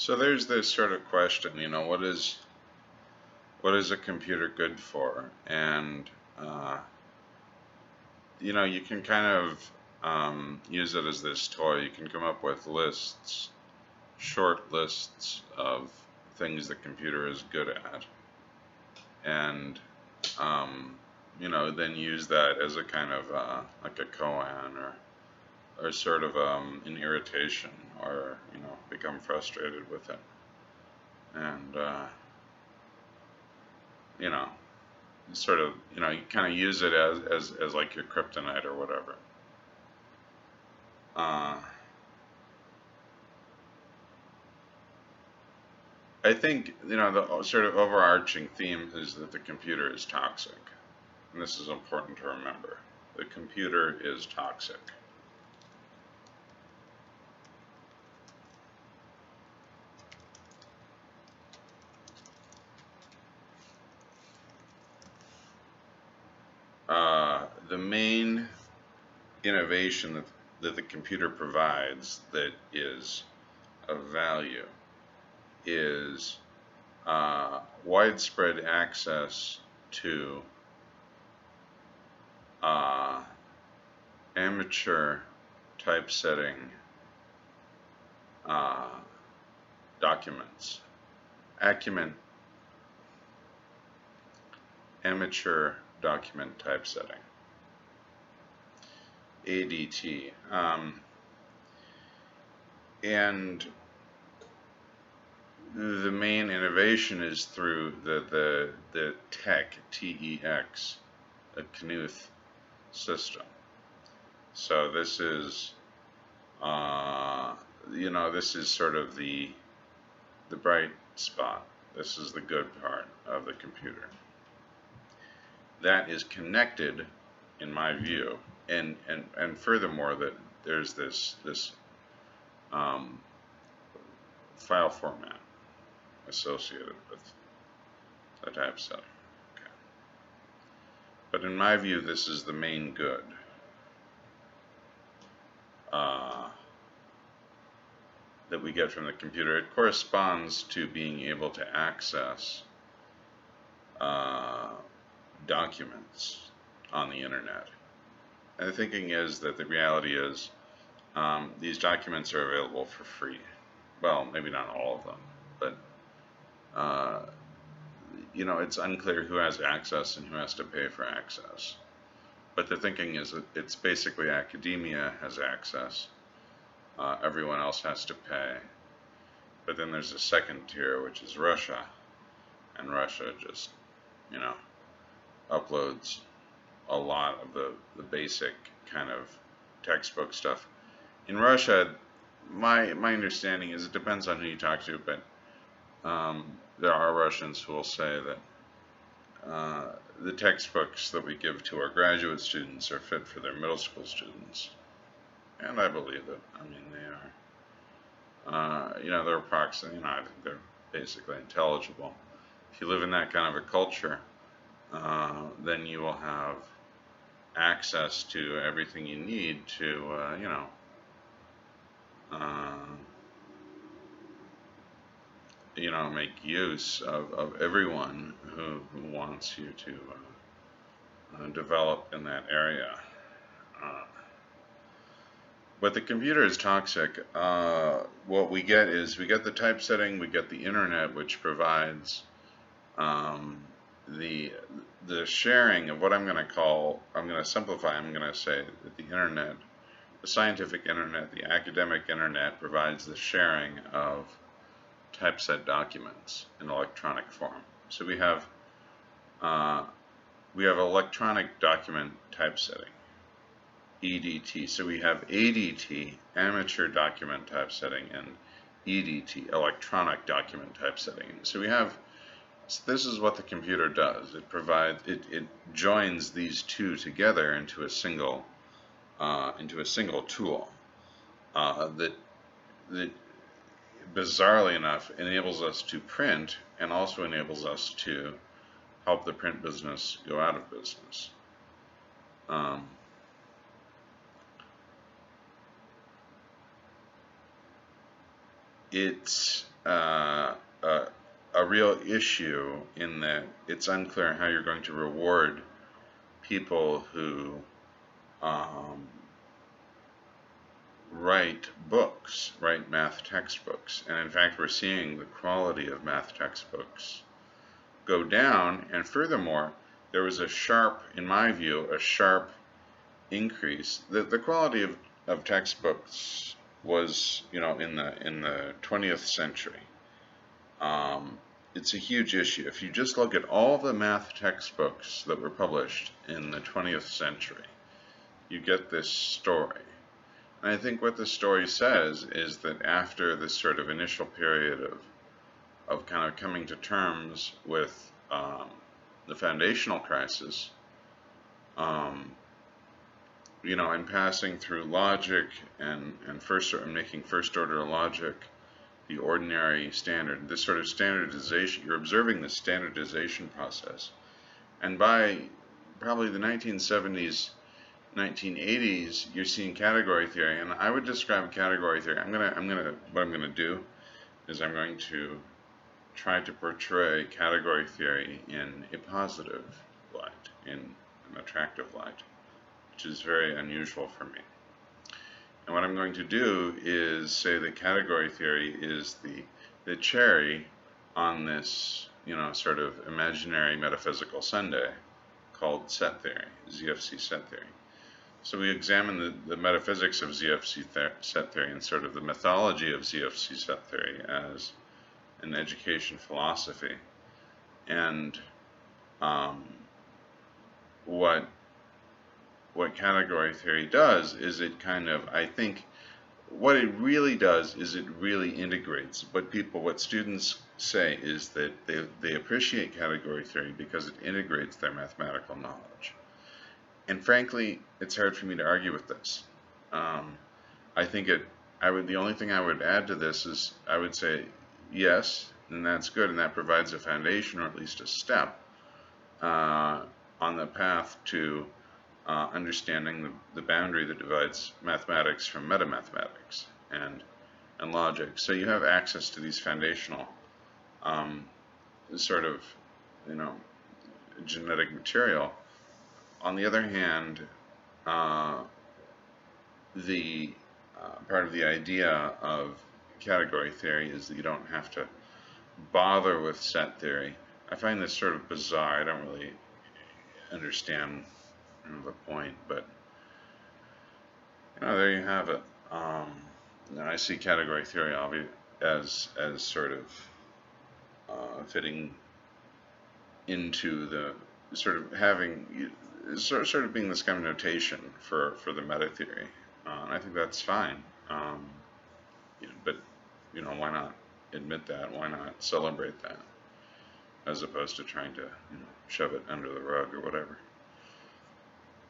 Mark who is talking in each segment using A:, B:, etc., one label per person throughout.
A: So there's this sort of question, what is a computer good for? And uh, you can kind of use it as this toy. You can come up with lists, short lists of things the computer is good at, and then use that as a kind of like a koan or sort of an irritation, or become frustrated with it, and you know sort of you kind of use it as like your kryptonite or whatever. uh, I think the sort of overarching theme is that the computer is toxic, and this is important to remember. The computer is toxic. The main innovation that the computer provides that is of value is widespread access to uh, amateur typesetting uh, documents. Acumen Amateur Document Typesetting. ADT. And the main innovation is through the TEX, TEX, a Knuth system. So this is this is sort of the bright spot. This is the good part of the computer. That is connected, in my view, and furthermore, that there's this file format associated with the typesetting. Okay. But in my view, this is the main good. That we get from the computer. It corresponds to being able to access documents on the internet. And the thinking is that the reality is these documents are available for free. Well, maybe not all of them, but it's unclear who has access and who has to pay for access. But the thinking is that it's basically academia has access. Everyone else has to pay. But then there's a second tier, which is Russia. And Russia just, uploads a lot of the basic kind of textbook stuff. In Russia, my understanding is, it depends on who you talk to, but there are Russians who will say that the textbooks that we give to our graduate students are fit for their middle school students. And I believe it. I mean, they are, they're approximately, I think they're basically intelligible. If you live in that kind of a culture, then you will have access to everything you need to, make use of everyone who wants you to develop in that area. But the computer is toxic. What we get is we get the typesetting, we get the internet, which provides the sharing of what I'm going to simplify, I'm going to say that the internet, the scientific internet, the academic internet provides the sharing of typeset documents in electronic form. So we have electronic document typesetting, EDT. So we have ADT, amateur document typesetting, and EDT, electronic document typesetting. So this is what the computer does. It joins these two together into a single tool that bizarrely enough enables us to print, and also enables us to help the print business go out of business. It's uh, a, a real issue in that it's unclear how you're going to reward people who um, write books, write math textbooks. And in fact, we're seeing the quality of math textbooks go down. And furthermore, there was a sharp, in my view, a sharp increase. The quality of textbooks was, in the 20th century. It's a huge issue. If you just look at all the math textbooks that were published in the 20th century, you get this story. And I think what the story says is that after this sort of initial period of kind of coming to terms with the foundational crisis, and passing through logic and making first order logic the ordinary standard, this sort of standardization, you're observing the standardization process. And by probably the 1970s, 1980s, you're seeing category theory, and I would describe category theory. What I'm gonna do is I'm going to try to portray category theory in a positive light, in an attractive light, which is very unusual for me. And what I'm going to do is say that category theory is the cherry on this, sort of imaginary metaphysical sundae called set theory, ZFC set theory. So we examine the metaphysics of ZFC set theory and sort of the mythology of ZFC set theory as an education philosophy. And what category theory does is it kind of, I think, what it really does is it really integrates. What students say is that they appreciate category theory because it integrates their mathematical knowledge. And frankly, it's hard for me to argue with this. I think the only thing I would add to this is I would say yes, and that's good, and that provides a foundation or at least a step on the path to understanding the boundary that divides mathematics from metamathematics and logic. So you have access to these foundational sort of, genetic material. On the other hand, the part of the idea of category theory is that you don't have to bother with set theory. I find this sort of bizarre. I don't really understand the point, but there you have it. I see category theory as sort of fitting into the sort of having sort of being this kind of notation for the meta theory. I think that's fine. But why not admit that? Why not celebrate that, as opposed to trying to shove it under the rug or whatever?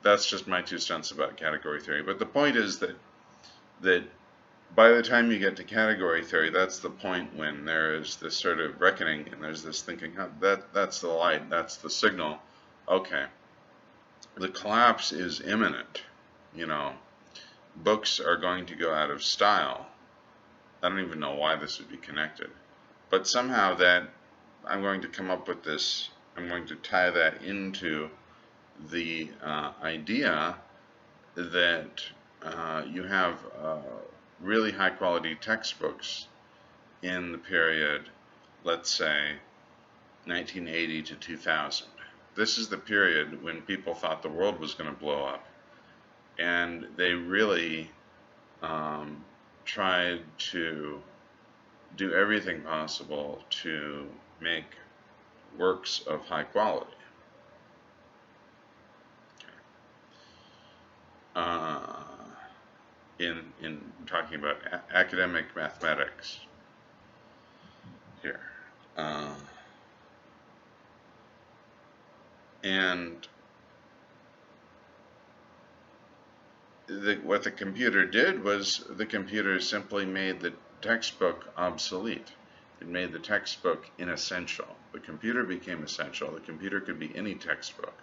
A: That's just my 2 cents about category theory. But the point is that by the time you get to category theory, that's the point when there is this sort of reckoning and there's this thinking, that's the light, that's the signal. Okay, the collapse is imminent. Books are going to go out of style. I don't even know why this would be connected. But somehow that I'm going to come up with this, I'm going to tie that into the idea that you have really high quality textbooks in the period, let's say, 1980 to 2000. This is the period when people thought the world was going to blow up. And they really tried to do everything possible to make works of high quality. In talking about academic mathematics here. And what the computer did was the computer simply made the textbook obsolete. It made the textbook inessential. The computer became essential. The computer could be any textbook.